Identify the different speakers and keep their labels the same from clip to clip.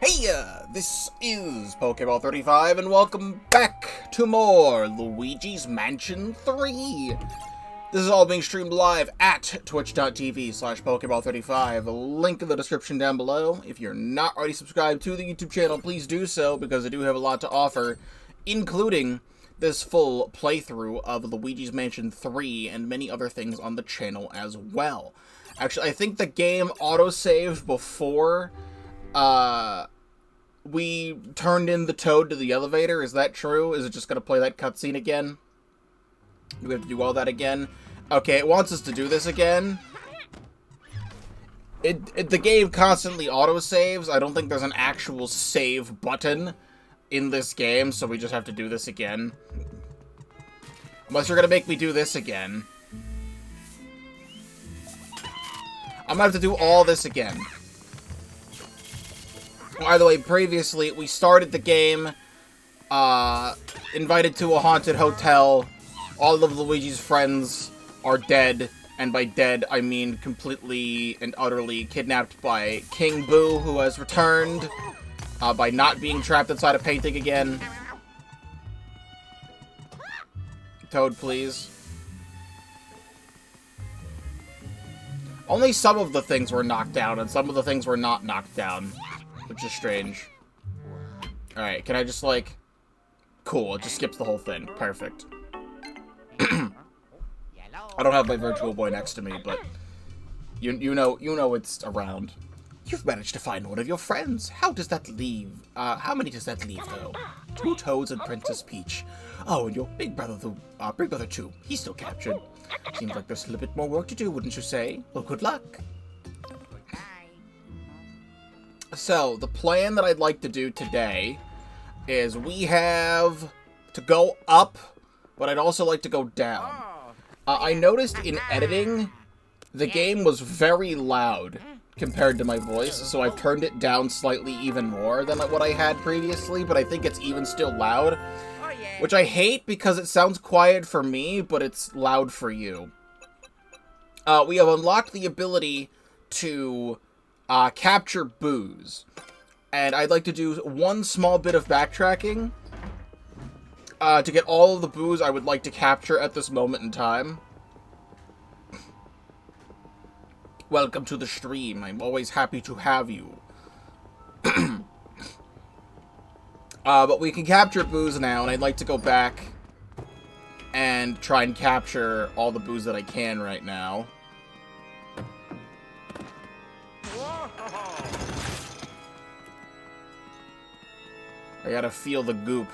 Speaker 1: Heya! This is Pokeball 35, and welcome back to more Luigi's Mansion 3! This is all being streamed live at twitch.tv/Pokeball35. Link in the description down below. If you're not already subscribed to the YouTube channel, please do so, because I do have a lot to offer, including this full playthrough of Luigi's Mansion 3 and many other things on the channel as well. Actually, I think the game autosaved before we turned in the Toad to the elevator. Is that true? Is it just going to play that cutscene again? Do we have to do all that again? Okay, it wants us to do this again. The game constantly autosaves. I don't think there's an actual save button in this game, so we just have to do this again. Unless you're going to make me do this again. I'm going to have to do all this again. By the way, previously, we started the game, invited to a haunted hotel. All of Luigi's friends are dead, and by dead, I mean completely and utterly kidnapped by King Boo, who has returned, by not being trapped inside a painting again. Toad, please. Only some of the things were knocked down, and some of the things were not knocked down. Which is strange. Alright, can I just, like... Cool, it just skips the whole thing. Perfect. I don't have my Virtual Boy next to me, but... You know it's around. You've managed to find one of your friends. How does that leave? How many does that leave, though? 2 Toads and Princess Peach. Oh, and your big brother, too. He's still captured. Seems like there's a little bit more work to do, wouldn't you say? Well, good luck. So, the plan that I'd like to do today is we have to go up, but I'd also like to go down. I noticed in editing, the game was very loud compared to my voice, so I've turned it down slightly even more than what I had previously, but I think it's even still loud, which I hate because it sounds quiet for me, but it's loud for you. We have unlocked the ability to... capture boos. And I'd like to do one small bit of backtracking to get all of the boos I would like to capture at this moment in time. Welcome to the stream. I'm always happy to have you. But we can capture boos now, and I'd like to go back and try and capture all the boos that I can right now. I gotta feel the goop.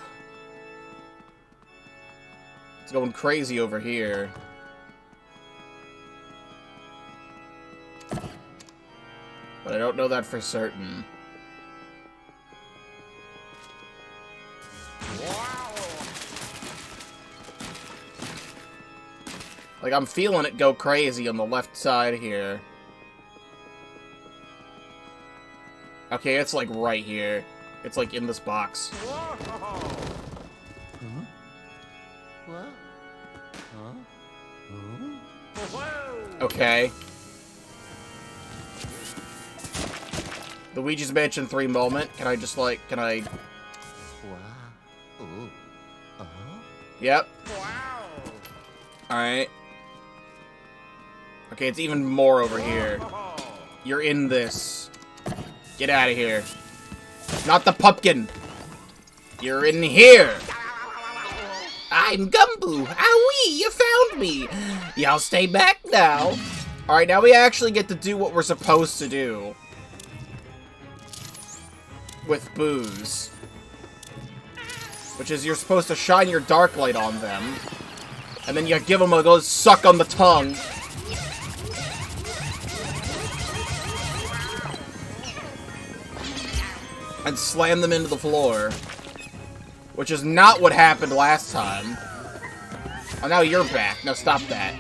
Speaker 1: It's going crazy over here. But I don't know that for certain. Like, I'm feeling it go crazy on the left side here. Okay, it's like right here. It's like in this box. Okay. Luigi's Mansion 3 moment. Can I just like, can I... Yep. Alright. Okay, it's even more over here. You're in this. Get out of here. Not the pumpkin. You're in here. I'm Gumbo. Owie, you found me. Y'all stay back now. Alright, now we actually get to do what we're supposed to do. With boos. Which is you're supposed to shine your dark light on them. And then you give them a go suck on the tongue. And slam them into the floor. Which is not what happened last time. Oh, now you're back. No, stop that.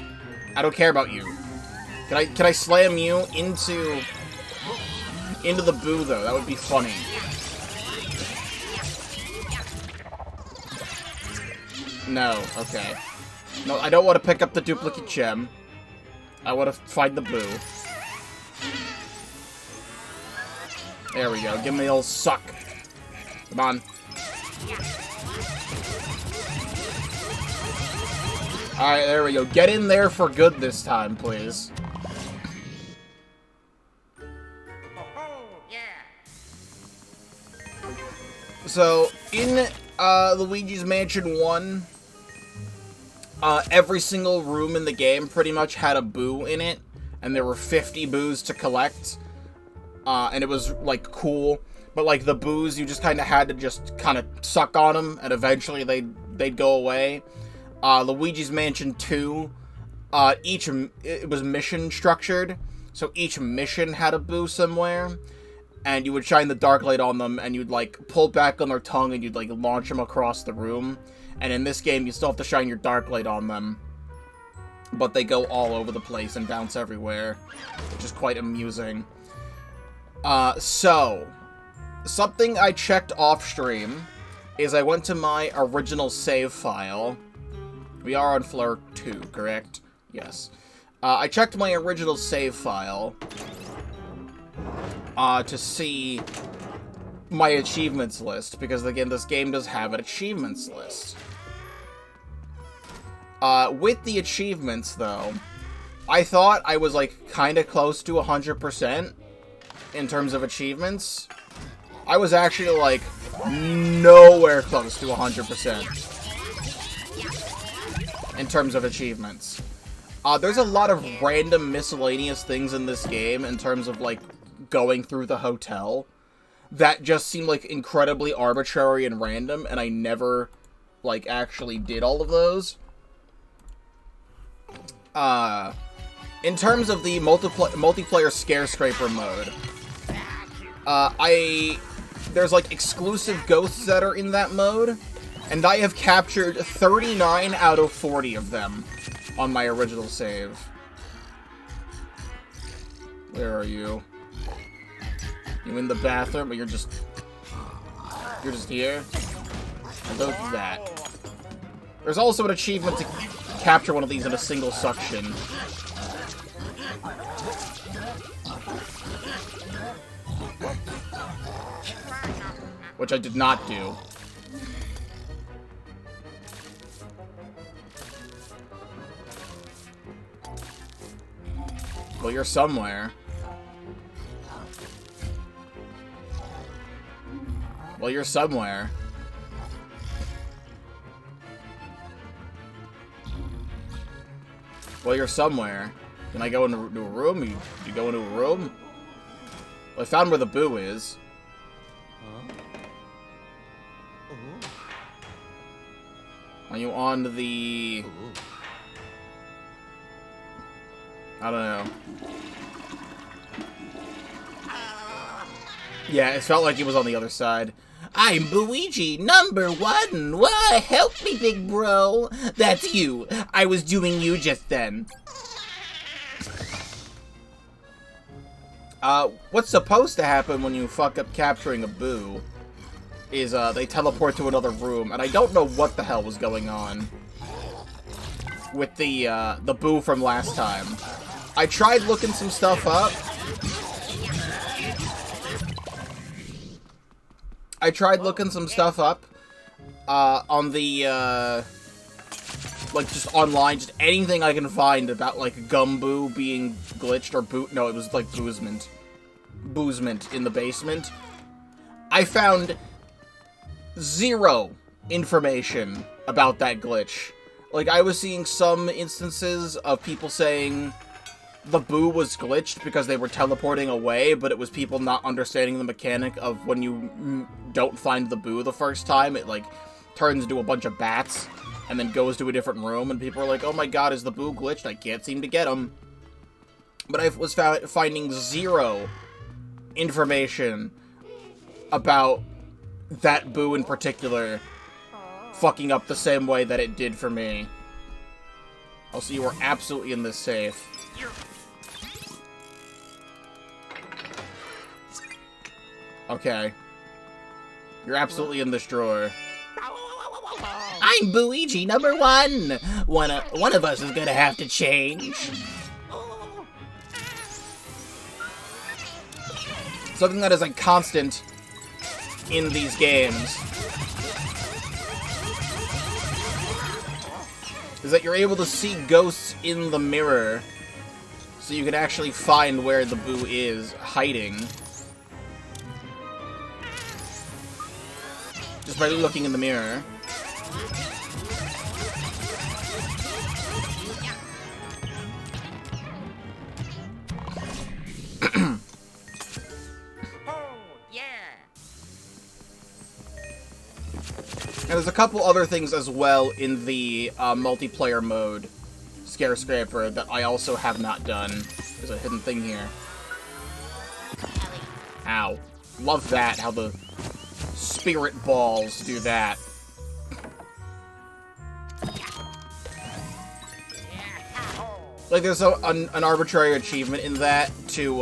Speaker 1: I don't care about you. Can I slam you into the boo, though? That would be funny. No, okay. No, I don't want to pick up the duplicate gem. I want to find the boo. There we go. Give me a little suck. Come on. Alright, there we go. Get in there for good this time, please. So, in Luigi's Mansion 1, every single room in the game pretty much had a boo in it, and there were 50 boos to collect, and it was, like, cool. But, like, the boos, you just kind of had to just kind of suck on them, and eventually they'd go away. Luigi's Mansion 2, it was mission structured, so each mission had a boo somewhere. And you would shine the dark light on them, and you'd, like, pull back on their tongue, and you'd, like, launch them across the room. And in this game, you still have to shine your dark light on them. But they go all over the place and bounce everywhere, which is quite amusing. So, something I checked off-stream is I went to my original save file. We are on floor 2, correct? Yes. I checked my original save file to see my achievements list, because again, this game does have an achievements list. With the achievements, though, I thought I was, like, kinda close to 100% in terms of achievements. I was actually, like, nowhere close to 100% in terms of achievements. There's a lot of random miscellaneous things in this game in terms of, like, going through the hotel that just seem like incredibly arbitrary and random, and I never, like, actually did all of those. In terms of the multiplayer Scarescraper mode, there's, like, exclusive ghosts that are in that mode, and I have captured 39 out of 40 of them on my original save. Where are you? You in the bathroom, but you're just here? And those is that. There's also an achievement to capture one of these in a single suction. Which I did not do. Well, you're somewhere. Well, you're somewhere. Well, you're somewhere. Can I go into a room? You go into a room? Well, I found where the boo is. Are you on the... I don't know. Yeah, it felt like he was on the other side. I'm Luigi, #1. Why, help me, big bro. That's you. I was doing you just then. What's supposed to happen when you fuck up capturing a boo is, they teleport to another room, and I don't know what the hell was going on with the boo from last time. I tried looking some stuff up. On the, like, just online, just anything I can find about, like, Gumboo being glitched, or no, it was, like, Boozement in the basement. I found zero information about that glitch. Like, I was seeing some instances of people saying the boo was glitched because they were teleporting away, but it was people not understanding the mechanic of when you don't find the boo the first time, it, like, turns into a bunch of bats and then goes to a different room, and people are like, oh my god, is the boo glitched? I can't seem to get him. But I was finding zero information about that boo in particular fucking up the same way that it did for me. Also, you were absolutely in this safe. Okay. You're absolutely in this drawer. I'm Luigi, #1. One of us is gonna have to change. something that is a constant in these games is that you're able to see ghosts in the mirror, so you can actually find where the Boo is hiding. Just by looking in the mirror. And there's a couple other things as well in the multiplayer mode, Scare Scraper, that I also have not done. There's a hidden thing here. Ow. Love that, how the spirit balls do that. Like, there's an arbitrary achievement in that to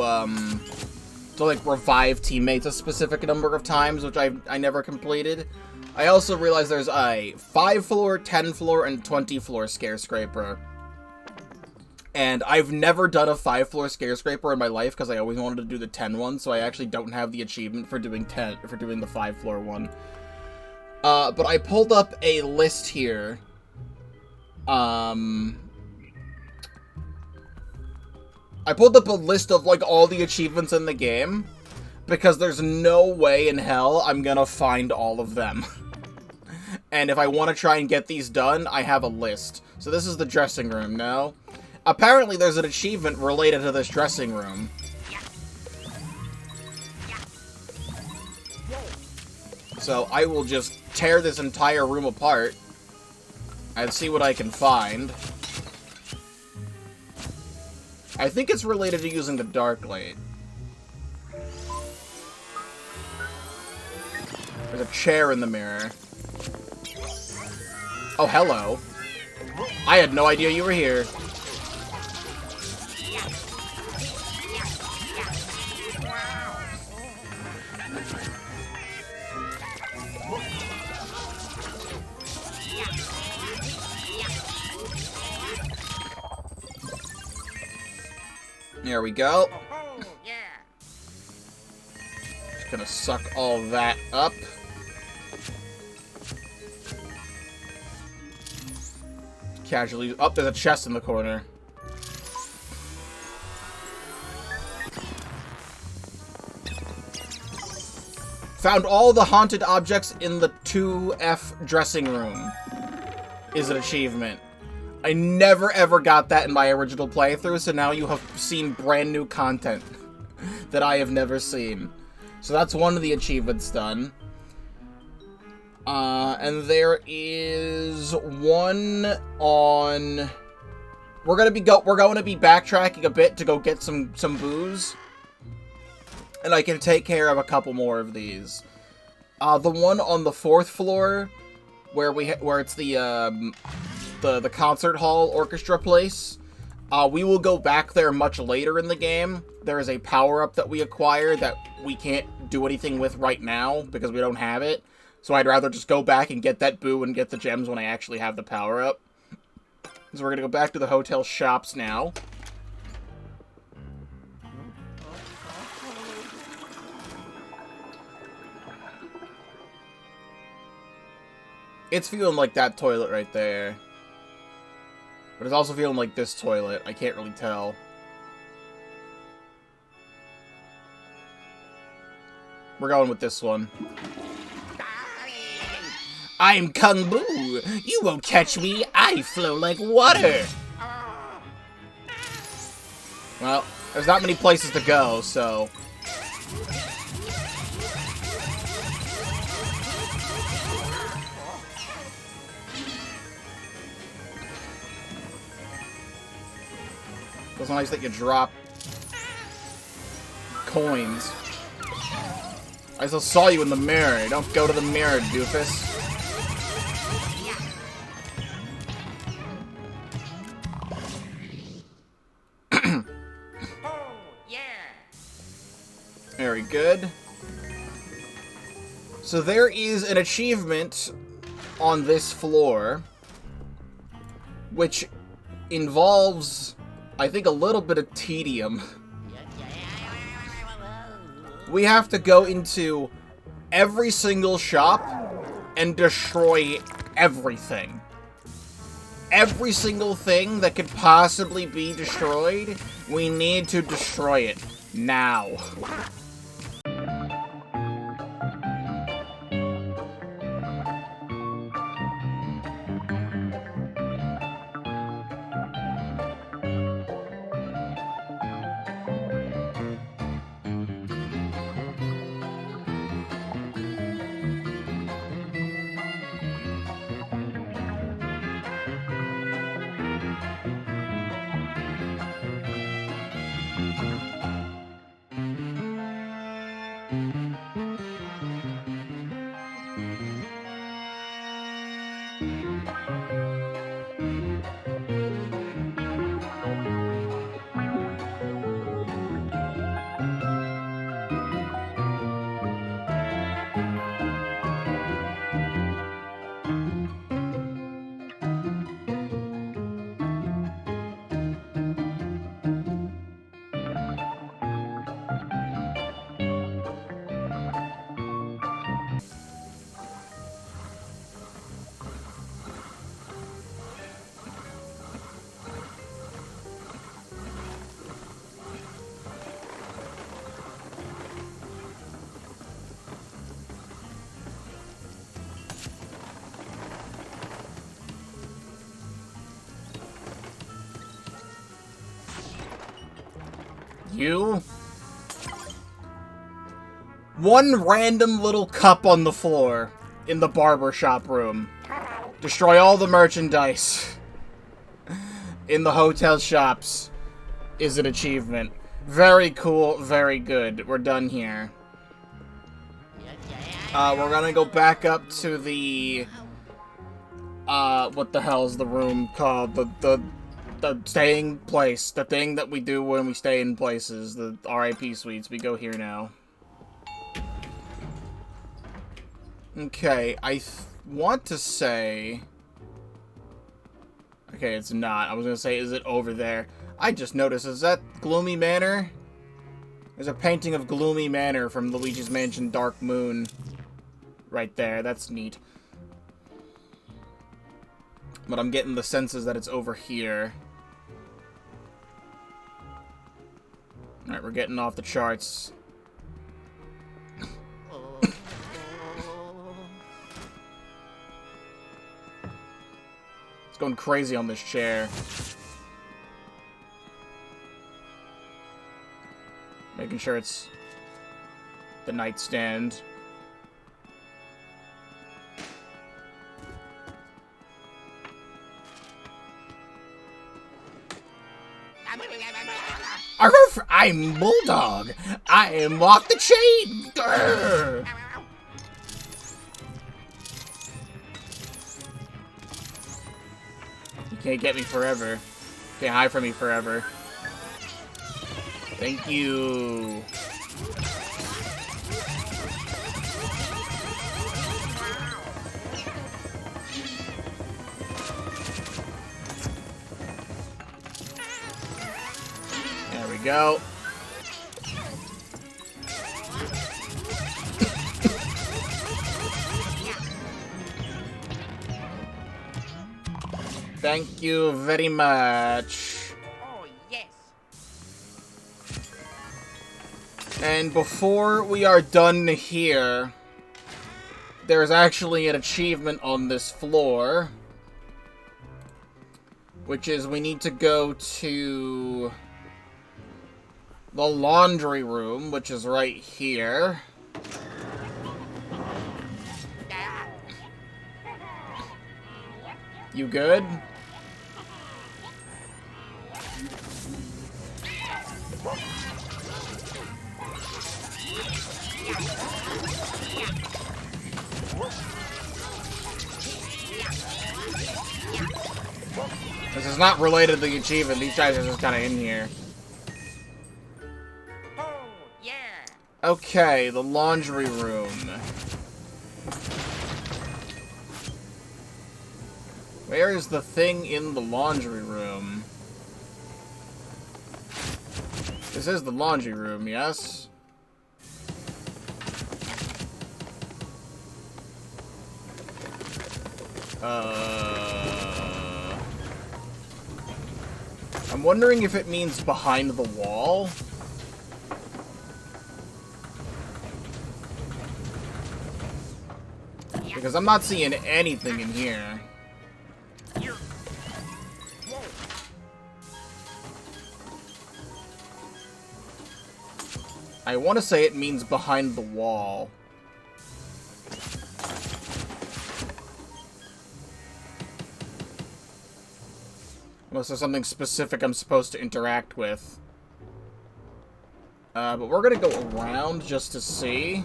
Speaker 1: like, revive teammates a specific number of times, which I never completed. I also realized there's a 5-floor, 10-floor, and 20-floor Scare Scraper. And I've never done a 5-floor Scare Scraper in my life because I always wanted to do the 10 one, so I actually don't have the achievement for doing the 5-floor one. But I pulled up a list here. I pulled up a list of, like, all the achievements in the game, because there's no way in hell I'm gonna find all of them. And if I want to try and get these done, I have a list. So this is the dressing room now. Apparently there's an achievement related to this dressing room. So I will just tear this entire room apart and see what I can find. I think it's related to using the dark light. There's a chair in the mirror. Oh, hello. I had no idea you were here. There we go. Just gonna suck all that up. Casually. Oh, there's a chest in the corner. Found all the haunted objects in the 2F dressing room. Is an achievement. I never ever got that in my original playthrough, so now you have seen brand new content that I have never seen. So that's one of the achievements done. And there is one on... We're going to be backtracking a bit to go get some booze. And I can take care of a couple more of these. The one on the 4th floor, where it's the concert hall orchestra place. We will go back there much later in the game. There is a power-up that we acquire that we can't do anything with right now because we don't have it. So I'd rather just go back and get that boo and get the gems when I actually have the power-up. So we're gonna go back to the hotel shops now. It's feeling like that toilet right there. But it's also feeling like this toilet. I can't really tell. We're going with this one. I'm Kung Boo. You won't catch me. I flow like water. Well, there's not many places to go, so... It's nice that you drop coins. I still saw you in the mirror. Don't go to the mirror, doofus. Very good. So there is an achievement on this floor, which involves, I think, a little bit of tedium. we have to go into every single shop and destroy everything. Every single thing that could possibly be destroyed, we need to destroy it now. You? One random little cup on the floor in the barbershop room. Destroy all the merchandise in the hotel shops is an achievement. Very cool, very good. We're done here. We're gonna go back up to the... what the hell is the room called? The staying place. The thing that we do when we stay in places. The RIP suites. We go here now. Okay, I want to say... Okay, it's not. I was gonna say, is it over there? I just noticed, is that Gloomy Manor? There's a painting of Gloomy Manor from Luigi's Mansion Dark Moon. Right there. That's neat. But I'm getting the senses that it's over here. Alright, we're getting off the charts. It's going crazy on this chair. Making sure it's the nightstand. Arf, I'm Bulldog. I am off the chain. Grr. You can't get me forever. Can't hide from me forever. Thank you. There we go. Thank you very much.
Speaker 2: Oh, yes.
Speaker 1: And before we are done here, there's actually an achievement on this floor, which is we need to go to the laundry room, which is right here. You good? This is not related to the achievement. These guys are just kind of in here.
Speaker 2: Oh, yeah.
Speaker 1: Okay, the laundry room. Where is the thing in the laundry room? This is the laundry room, yes? I'm wondering if it means behind the wall. Because I'm not seeing anything in here. I want to say it means behind the wall. Unless there's something specific I'm supposed to interact with. But we're gonna go around just to see.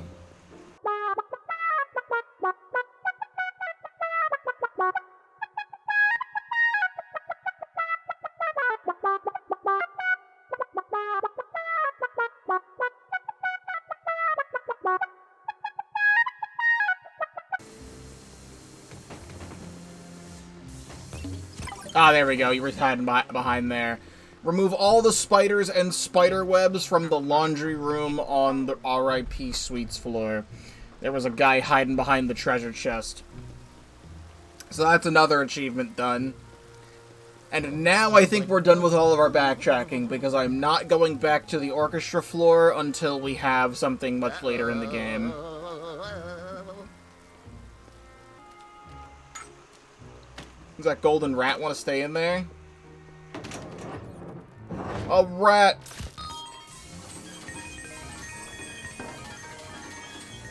Speaker 1: Ah, there we go. You were hiding behind there. Remove all the spiders and spider webs from the laundry room on the RIP Suites floor. There was a guy hiding behind the treasure chest. So that's another achievement done. And now I think we're done with all of our backtracking, because I'm not going back to the orchestra floor until we have something much later in the game. Does that golden rat want to stay in there? A rat!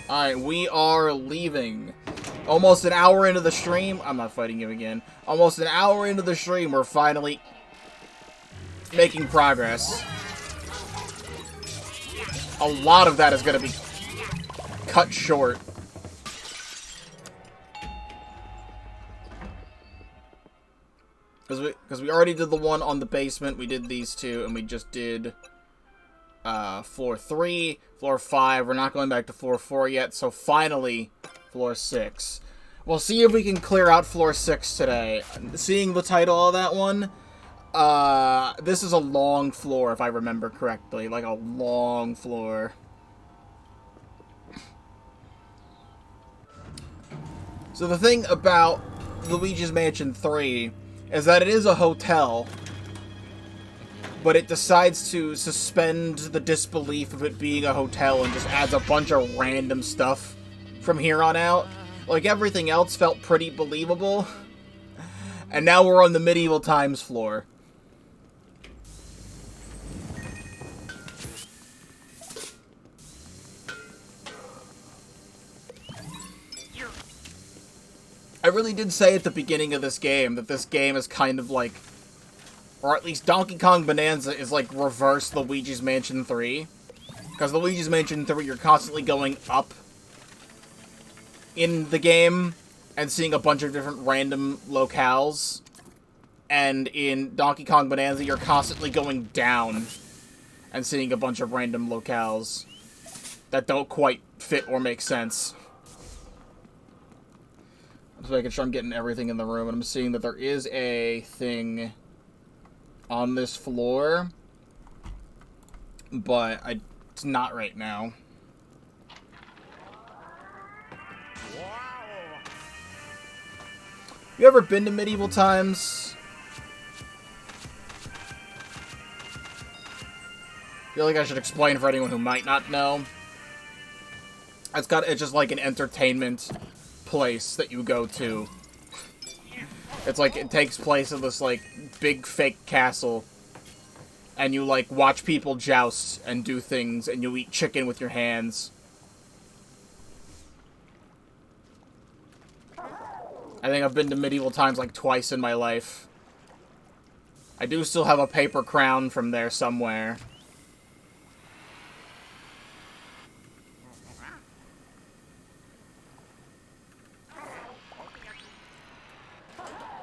Speaker 1: Alright, we are leaving. Almost an hour into the stream. I'm not fighting him again. Almost an hour into the stream, we're finally making progress. A lot of that is going to be cut short. Because we already did the one on the basement, we did these two, and we just did floor 3, floor 5. We're not going back to floor 4 yet, so finally, floor 6. We'll see if we can clear out floor 6 today. Seeing the title of that one, this is a long floor, if I remember correctly. Like, a long floor. So the thing about Luigi's Mansion 3 is that it is a hotel, but it decides to suspend the disbelief of it being a hotel and just adds a bunch of random stuff from here on out. Like, everything else felt pretty believable, and now we're on the medieval times floor. I really did say at the beginning of this game that this game is kind of like, or at least Donkey Kong Bonanza is like reverse Luigi's Mansion 3. Because Luigi's Mansion 3, you're constantly going up in the game and seeing a bunch of different random locales. And in Donkey Kong Bonanza, you're constantly going down and seeing a bunch of random locales that don't quite fit or make sense. I'm just making sure I'm getting everything in the room, and I'm seeing that there is a thing on this floor, but it's not right now. You ever been to medieval times? I feel like I should explain for anyone who might not know. It's just like an entertainment place that you go to. It's like, it takes place in this, like, big fake castle. And you, like, watch people joust and do things, and you eat chicken with your hands. I think I've been to medieval times, like, twice in my life. I do still have a paper crown from there somewhere.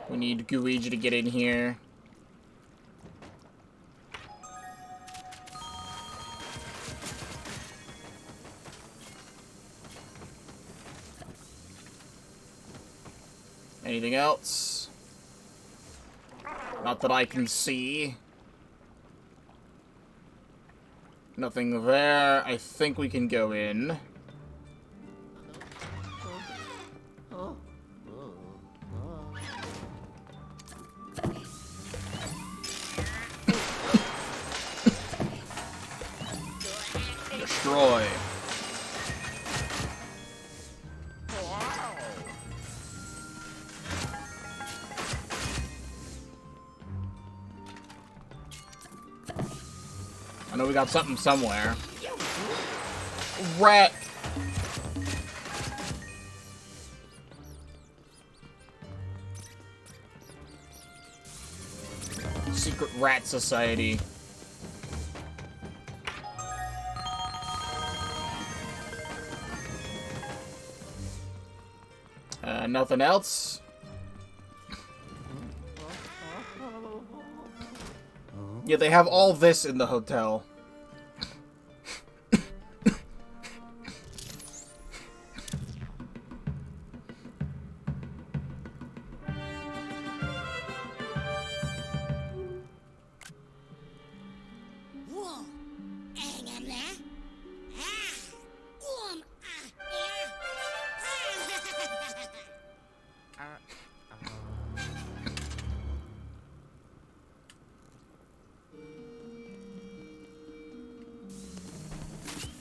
Speaker 1: We need Luigi to get in here. Anything else? Not that I can see. Nothing there. I think we can go in. know we got something somewhere. Rat! Secret rat society. Nothing else? Yeah, they have all this in the hotel.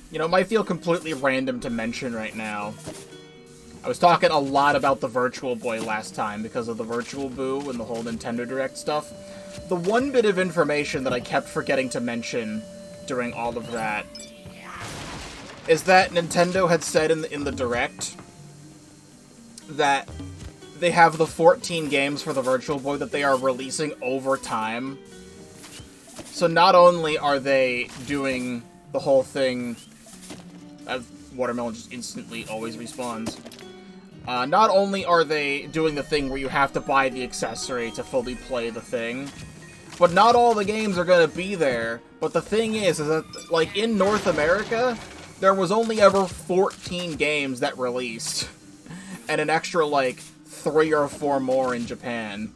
Speaker 1: You know, it might feel completely random to mention right now. I was talking a lot about the Virtual Boy last time because of the Virtual Boo and the whole Nintendo Direct stuff. The one bit of information that I kept forgetting to mention during all of that is that Nintendo had said in the Direct that they have the 14 games for the Virtual Boy that they are releasing over time. So not only are they doing the whole thing... Watermelon just instantly always respawns. Not only are they doing the thing where you have to buy the accessory to fully play the thing, but not all the games are going to be there. But the thing is that, like, in North America, there was only ever 14 games that released. And an extra, like, 3 or 4 more in Japan.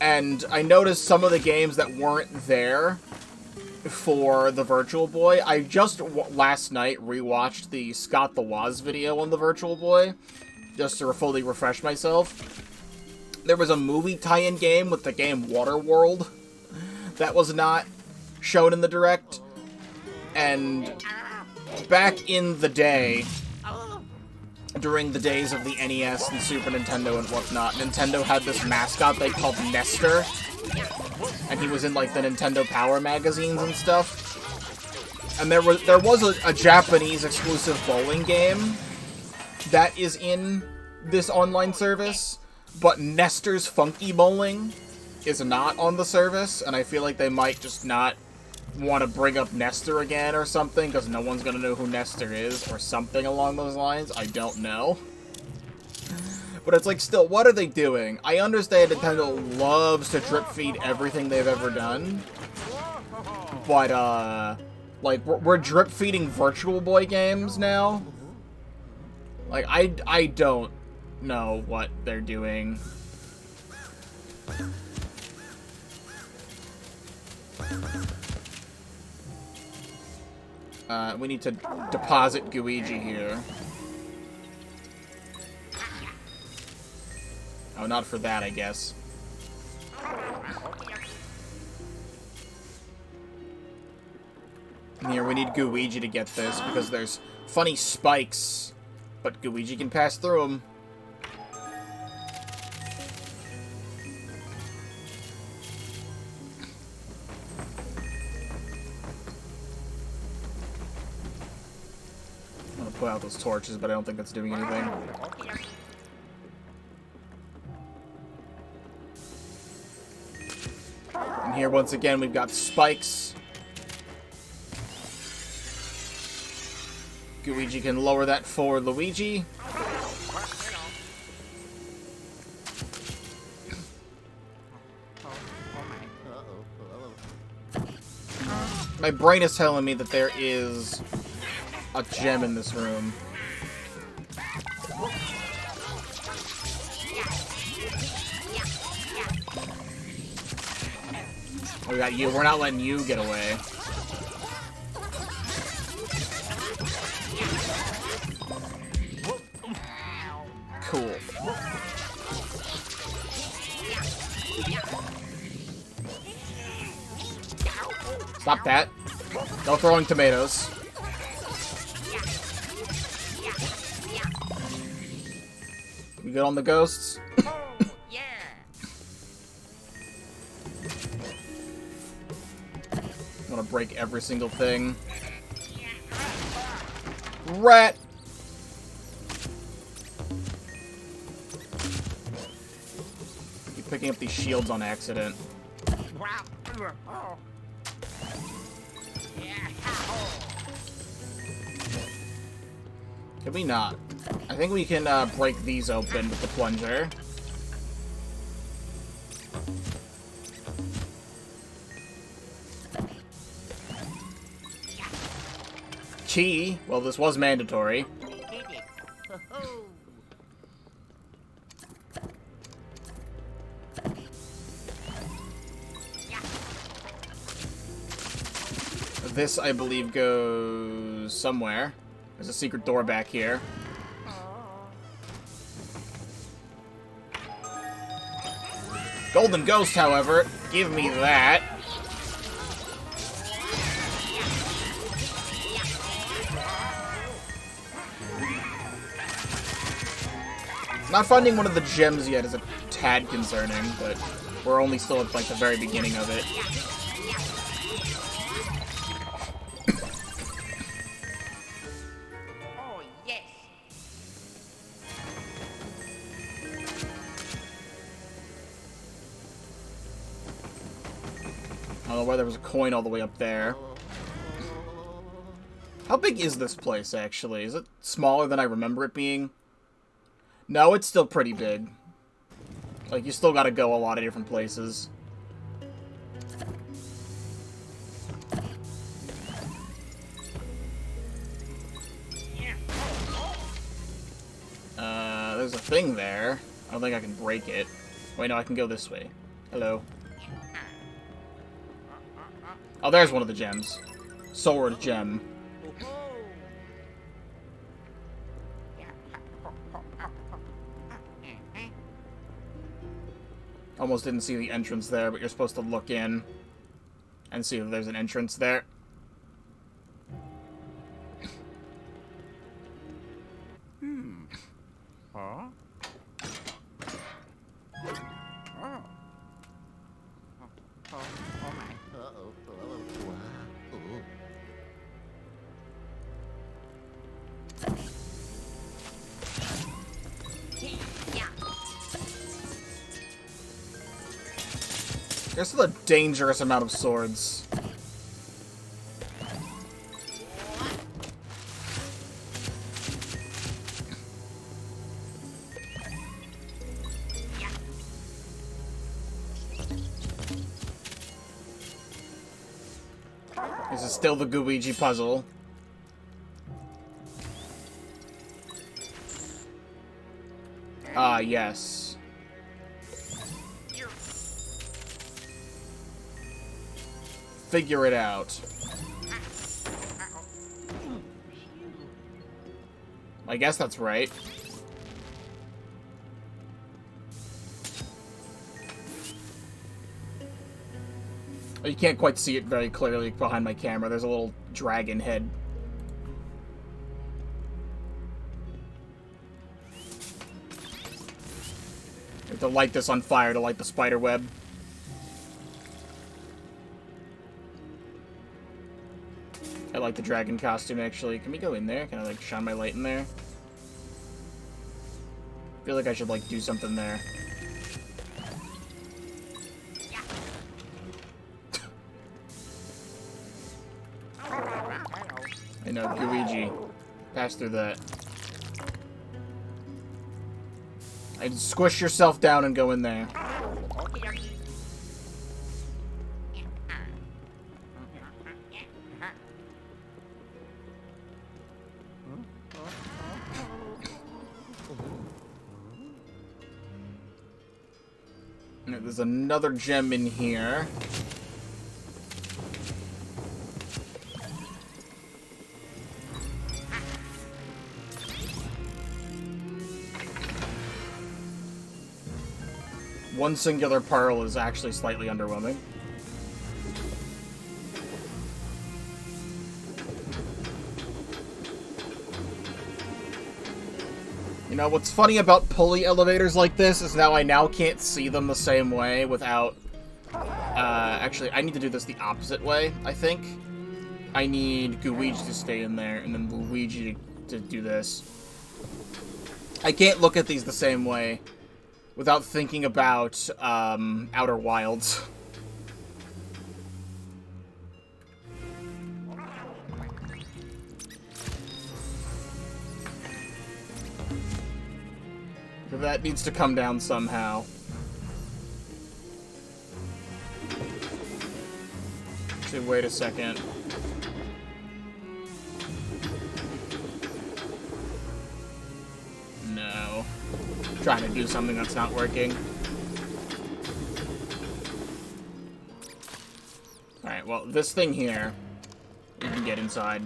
Speaker 1: And I noticed some of the games that weren't there for the Virtual Boy. I just last night rewatched the Scott the Woz video on the Virtual Boy, just to fully refresh myself. There was a movie tie-in game with the game Waterworld that was not shown in the Direct. And back in the day, during the days of the NES and Super Nintendo and whatnot, Nintendo had this mascot they called Nestor. And he was in, like, the Nintendo Power magazines and stuff. And there was a Japanese exclusive bowling game that is in this online service, but Nestor's Funky Bowling is not on the service, and I feel like they might just not want to bring up Nestor again or something, because no one's going to know who Nestor is, or something along those lines. I don't know. But it's like, still, what are they doing? I understand Nintendo loves to drip feed everything they've ever done. But, like, we're drip feeding Virtual Boy games now. Like, I don't know what they're doing. We need to deposit Luigi here. Oh, not for that, I guess. Here, we need Luigi to get this, because there's funny spikes, but Luigi can pass through them. I'm gonna put out those torches, but I don't think that's doing anything. And here, once again, we've got spikes. Luigi can lower that for Luigi. My brain is telling me that there is a gem in this room. We got you. We're not letting you get away. Cool. Stop that. No throwing tomatoes. We good on the ghosts? break every single thing. Rat! Keep picking up these shields on accident. Can we not? I think we can break these open with the plunger. Key. Well, this was mandatory. This, I believe, goes somewhere. There's a secret door back here. Golden Ghost, however, give me that. Not finding one of the gems yet is a tad concerning, but we're only still at, like, the very beginning of it. I don't know why there was a coin all the way up there. How big is this place, actually? Is it smaller than I remember it being? No, it's still pretty big. Like, you still gotta go a lot of different places. There's a thing there. I don't think I can break it. Wait, no, I can go this way. Hello. Oh, there's one of the gems. Sword gem. Almost didn't see the entrance there, but you're supposed to look in and see if there's an entrance there.
Speaker 2: Huh? Oh my.
Speaker 1: There's still a dangerous amount of swords. This is still the Luigi puzzle. Ah, yes. Figure it out. I guess that's right. You can't quite see it very clearly behind my camera. There's a little dragon head. You have to light this on fire to light the spider web. I like the dragon costume, actually. Can we go in there? Can I, like, shine my light in there? I feel like I should, like, do something there. I know, Luigi. Pass through that. I'd squish yourself down and go in there. There's another gem in here. One singular pearl is actually slightly underwhelming. You know, what's funny about pulley elevators like this is now I can't see them the same way without Actually, I need to do this the opposite way, I think. I need Luigi to stay in there, and then Luigi to do this. I can't look at these the same way without thinking about, Outer Wilds. That needs to come down somehow. Actually, wait a second. No. I'm trying to do something that's not working. Alright, well, this thing here, we can get inside.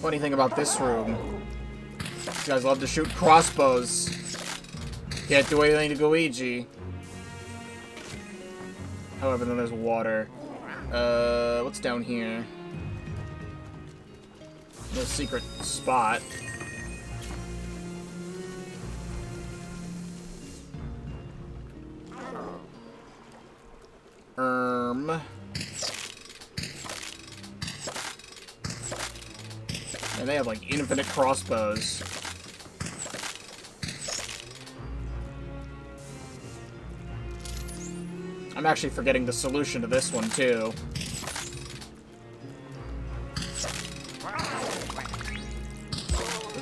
Speaker 1: Funny thing about this room, you guys love to shoot crossbows. Can't do anything to Luigi. However, then there's water. What's down here? No secret spot. And they have, like, infinite crossbows. I'm actually forgetting the solution to this one, too.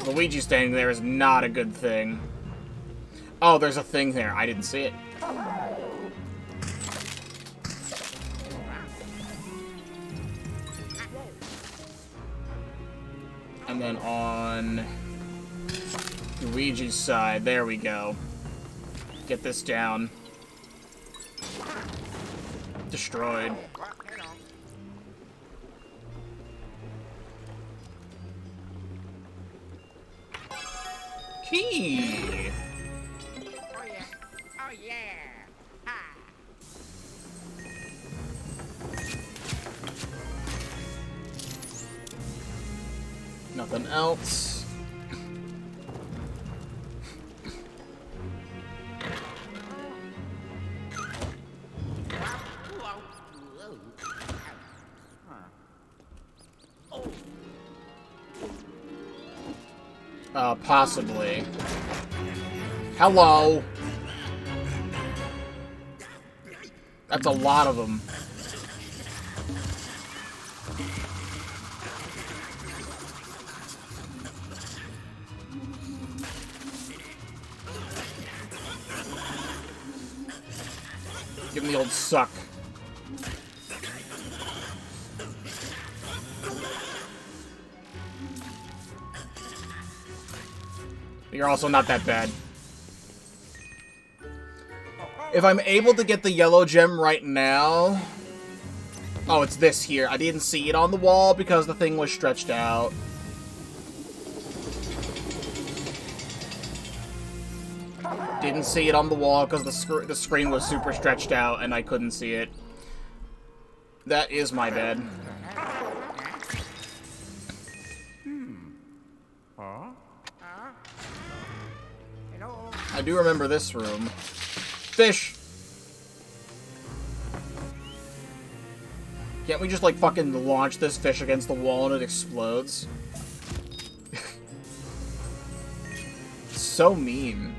Speaker 1: Luigi standing there is not a good thing. Oh, there's a thing there. I didn't see it. And then on Luigi's side, there we go. Get this down. Destroyed. Key!
Speaker 2: Oh yeah. Oh yeah. Ha.
Speaker 1: Nothing else. Possibly. Hello! That's a lot of them. Give him the old suck. You're also not that bad. If I'm able to get the yellow gem right now... Oh, it's this here. I didn't see it on the wall because the thing was stretched out. Didn't see it on the wall because the screen was super stretched out and I couldn't see it. That is my bad. I do remember this room. Fish! Can't we just, like, fucking launch this fish against the wall and it explodes? So mean.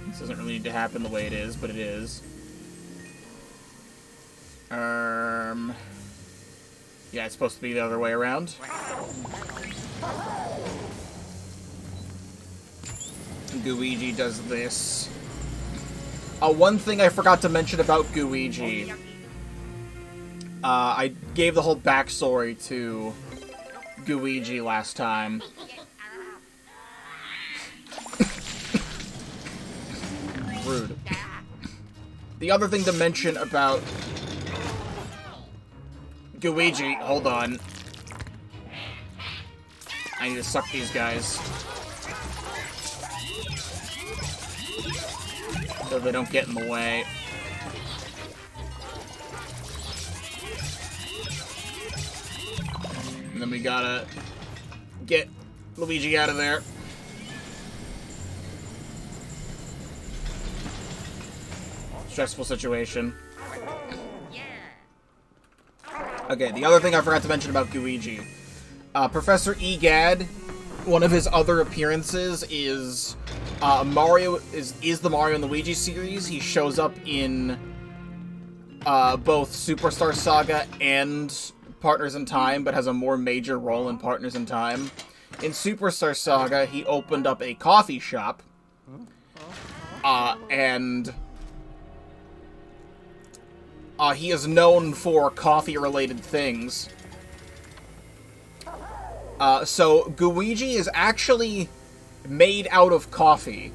Speaker 1: This doesn't really need to happen the way it is, but it is. Yeah, it's supposed to be the other way around. Luigi does this. One thing I forgot to mention about Luigi. I gave the whole backstory to Luigi last time. Rude. The other thing to mention about Luigi, hold on. I need to suck these guys. So they don't get in the way. And then we gotta get Luigi out of there. Stressful situation. Okay, the other thing I forgot to mention about Luigi. Professor Gadd, one of his other appearances is Mario is the Mario and Luigi series. He shows up in both Superstar Saga and Partners in Time, but has a more major role in Partners in Time. In Superstar Saga, he opened up a coffee shop, and he is known for coffee-related things. So Luigi is actually made out of coffee.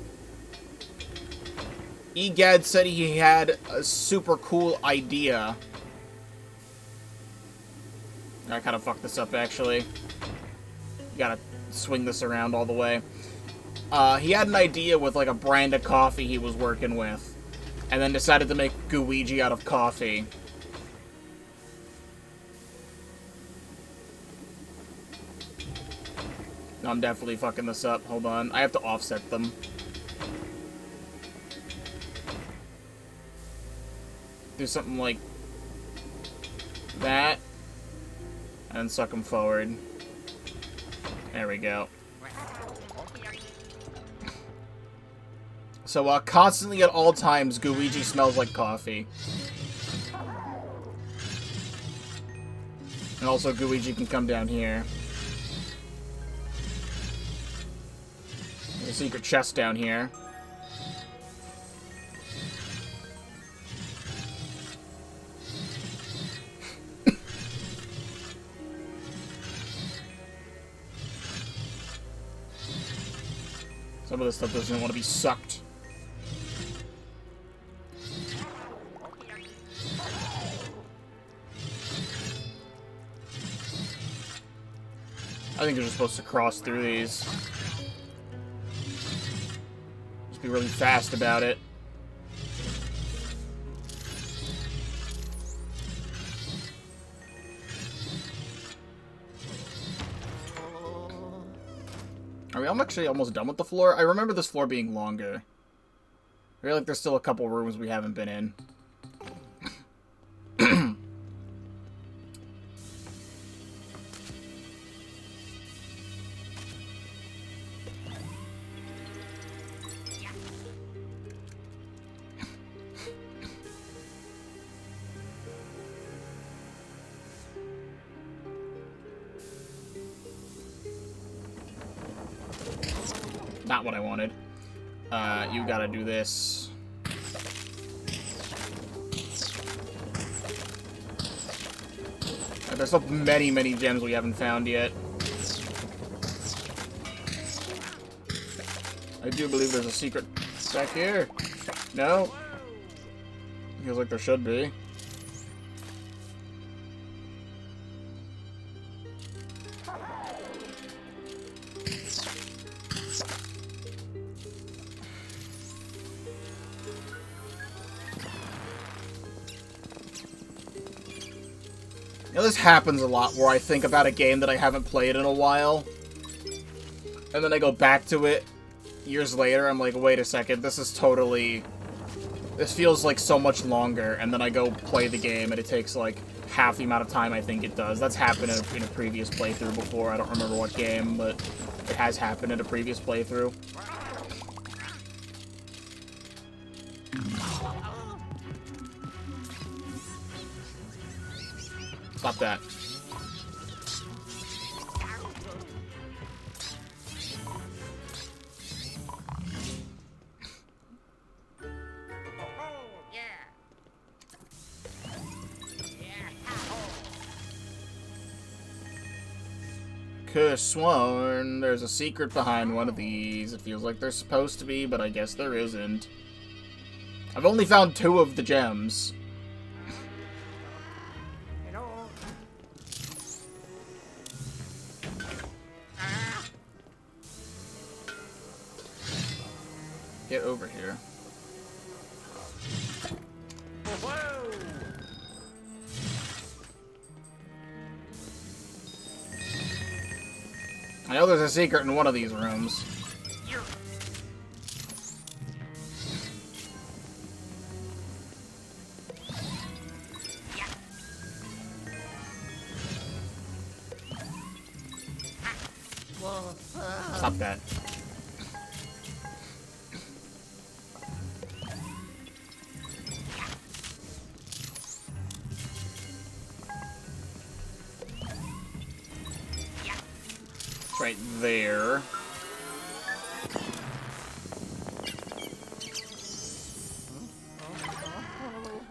Speaker 1: Gadd said he had a super cool idea. I kind of fucked this up, actually. You gotta swing this around all the way. He had an idea with, like, a brand of coffee he was working with, and then decided to make Luigi out of coffee. No, I'm definitely fucking this up. Hold on. I have to offset them. Do something like that. And suck them forward. There we go. So, constantly at all times, Luigi smells like coffee. And also, Luigi can come down here. There's a secret chest down here. Some of this stuff doesn't want to be sucked. I think you're just supposed to cross through these. Just be really fast about it. Are we actually almost done with the floor? I remember this floor being longer. I feel like there's still a couple rooms we haven't been in. Not what I wanted. You gotta do this. There's still many, many gems we haven't found yet. I do believe there's a secret back here. No? Feels like there should be. You know, this happens a lot where I think about a game that I haven't played in a while, and then I go back to it years later, I'm like, wait a second, this feels like so much longer, and then I go play the game, and it takes like half the amount of time I think it does. That's happened in a previous playthrough before. I don't remember what game, but it has happened in a previous playthrough. Stop that. Could've sworn there's a secret behind one of these. It feels like there's supposed to be, but I guess there isn't. I've only found 2 of the gems.
Speaker 2: Hello.
Speaker 1: Get over here.
Speaker 2: Whoa.
Speaker 1: I know there's a secret in one of these rooms. Stop that. It's right there.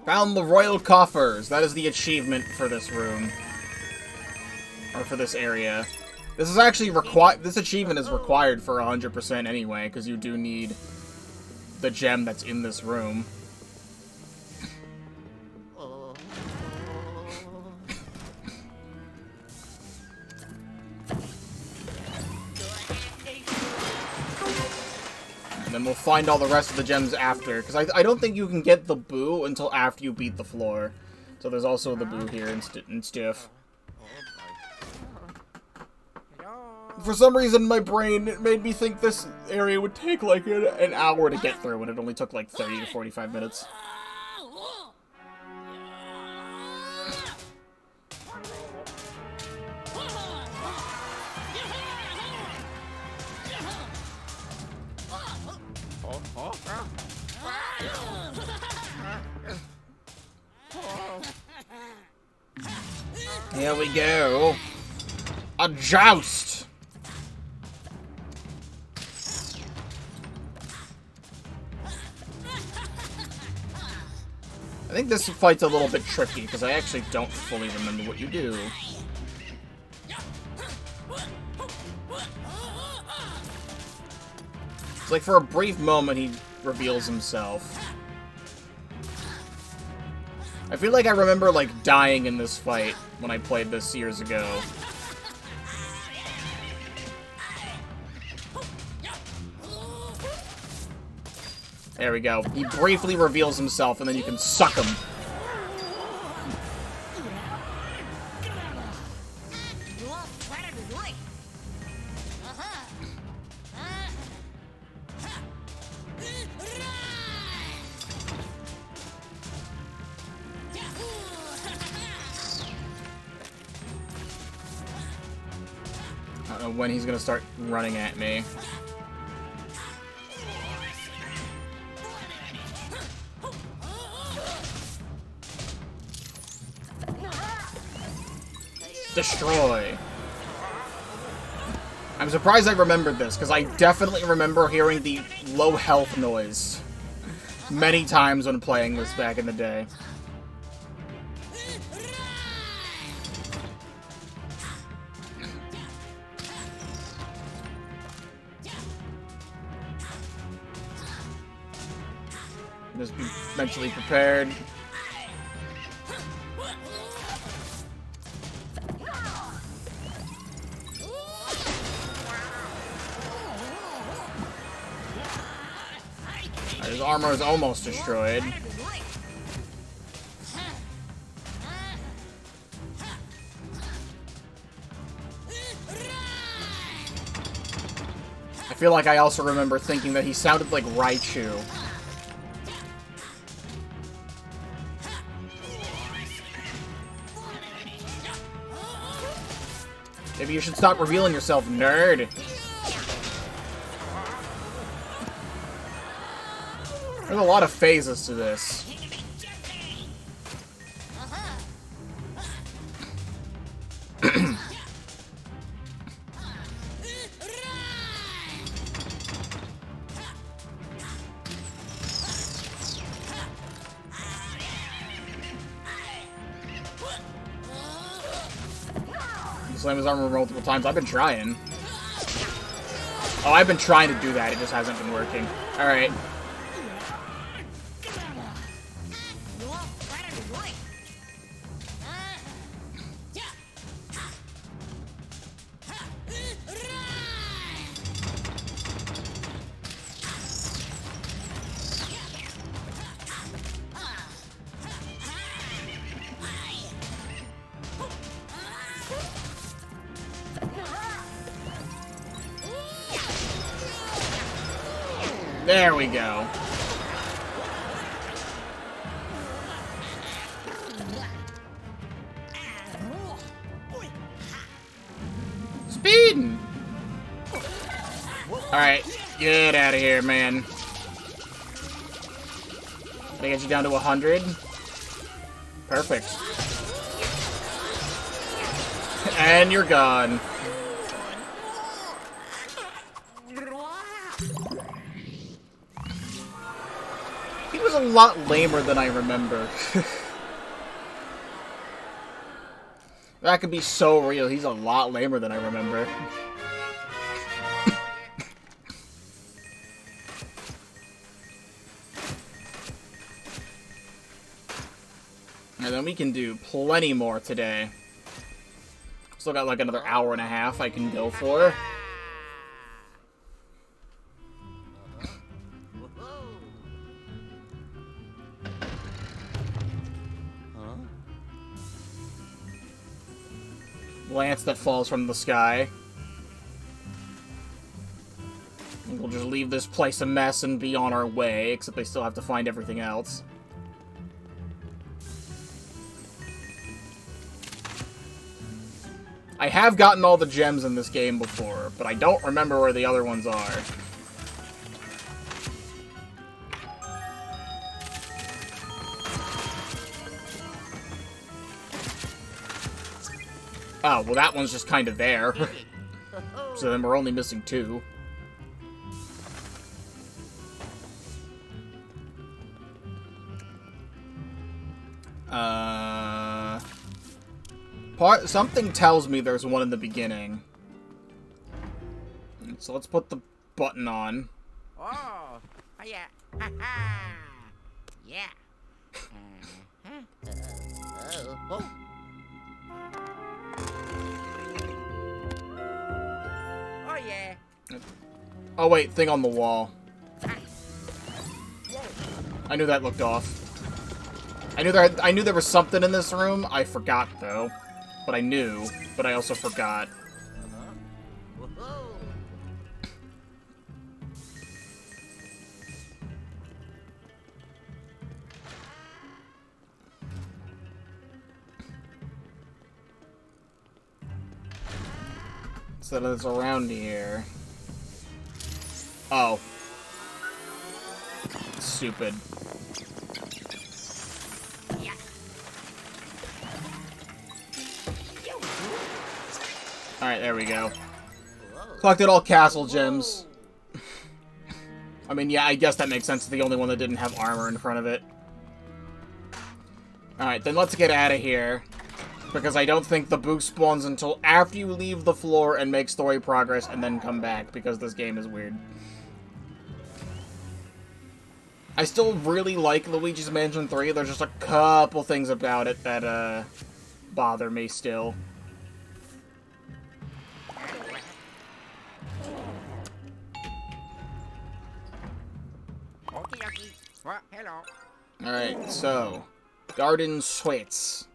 Speaker 1: Found the royal coffers. That is the achievement for this room. Or for this area. This is actually required. This achievement is required for 100% anyway, because you do need the gem that's in this room. And then we'll find all the rest of the gems after, because I don't think you can get the boo until after you beat the floor. So there's also the boo here and stuff. For some reason, my brain made me think this area would take like an hour to get through, when it only took like 30 to 45 minutes. Here we go. A joust! I think this fight's a little bit tricky, because I actually don't fully remember what you do. It's like for a brief moment he reveals himself. I feel like I remember, like, dying in this fight when I played this years ago. There we go. He briefly reveals himself, and then you can suck him. I don't know when he's gonna start running at me. Destroy. I'm surprised I remembered this, because I definitely remember hearing the low health noise many times when playing this back in the day. Just be mentally prepared. His armor is almost destroyed. I feel like I also remember thinking that he sounded like Raichu. Maybe you should stop revealing yourself, nerd. There's a lot of phases to this. Slam his armor multiple times. I've been trying. Oh, I've been trying to do that. It just hasn't been working. Alright. There we go. Speeding! Alright, get out of here, man. Did I get you down to 100? Perfect. And you're gone. He was a lot lamer than I remember. That could be so real. He's a lot lamer than I remember. And then we can do plenty more today. Still got like another hour and a half I can go for. Lance that falls from the sky. And we'll just leave this place a mess and be on our way, except they still have to find everything else. I have gotten all the gems in this game before, but I don't remember where the other ones are. Oh, well that one's just kind of there. So then we're only missing 2. Something tells me there's one in the beginning. So let's put the button on.
Speaker 2: Oh, yeah. Yeah. Oh. Oh, yeah.
Speaker 1: Oh wait, thing on the wall. I knew that looked off. I knew there was something in this room. I forgot though. But I knew, but I also forgot. So that it's around here. Oh. Stupid. Alright, there we go. Collected all castle gems. I mean, yeah, I guess that makes sense. It's the only one that didn't have armor in front of it. Alright, then let's get out of here. Because I don't think the boost spawns until after you leave the floor and make story progress and then come back, because this game is weird. I still really like Luigi's Mansion 3. There's just a couple things about it that, bother me still.
Speaker 2: Okay. Well, hello.
Speaker 1: Alright, so, Garden Suites.